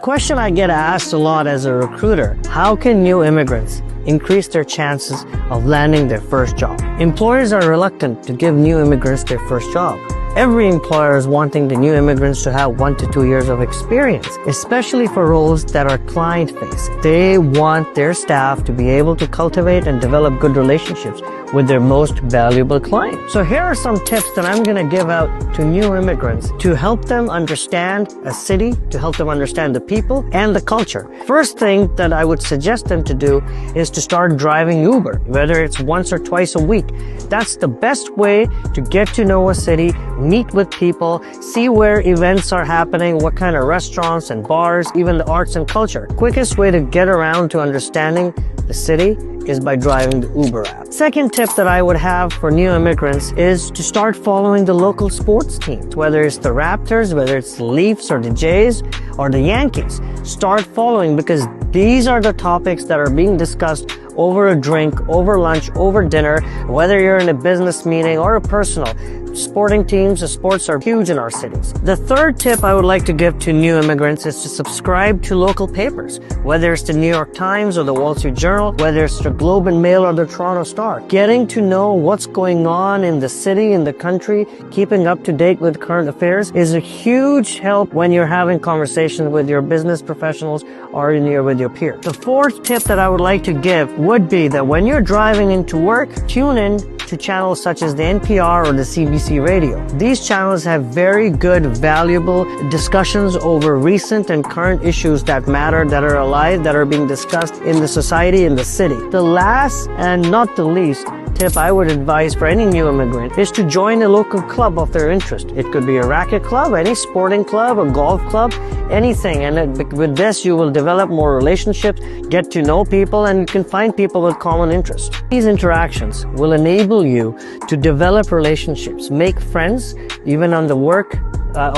Question I get asked a lot as a recruiter: how can new immigrants increase their chances of landing their first job? Employers are reluctant to give new immigrants their first job. Every employer is wanting the new immigrants to have 1 to 2 years of experience, especially for roles that are client-facing. They want their staff to be able to cultivate and develop good relationships with their most valuable clients. So here are some tips that I'm going to give out to new immigrants to help them understand a city, to help them understand the people and the culture. First thing that I would suggest them to do is to start driving Uber, whether it's once or twice a week. That's the best way to get to know a city, meet with people, see where events are happening, what kind of restaurants and bars, even the arts and culture. Quickest way to get around to understanding the city is by driving the Uber app. Second tip that I would have for new immigrants is to start following the local sports teams, whether it's the Raptors, whether it's the Leafs or the Jays or the Yankees. Start following, because these are the topics that are being discussed over a drink, over lunch, over dinner, whether you're in a business meeting or a personal. Sporting teams, the sports are huge in our cities. The third tip I would like to give to new immigrants is to subscribe to local papers, whether it's the New York Times or the Wall Street Journal, whether it's the Globe and Mail or the Toronto Star. Getting to know what's going on in the city, in the country, keeping up to date with current affairs is a huge help when you're having conversations with your business professionals or with your peers. The fourth tip that I would like to give would be that when you're driving into work, tune in to channels such as the NPR or the CBC radio. These channels have very good, valuable discussions over recent and current issues that matter, that are alive, that are being discussed in the society, in the city. The last and not the least tip I would advise for any new immigrant is to join a local club of their interest. It could be a racket club, any sporting club, a golf club, anything. And with this, you will develop more relationships, get to know people, and you can find people with common interests. These interactions will enable you to develop relationships, make friends, even on the work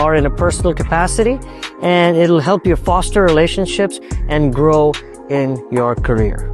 or in a personal capacity, and it'll help you foster relationships and grow in your career.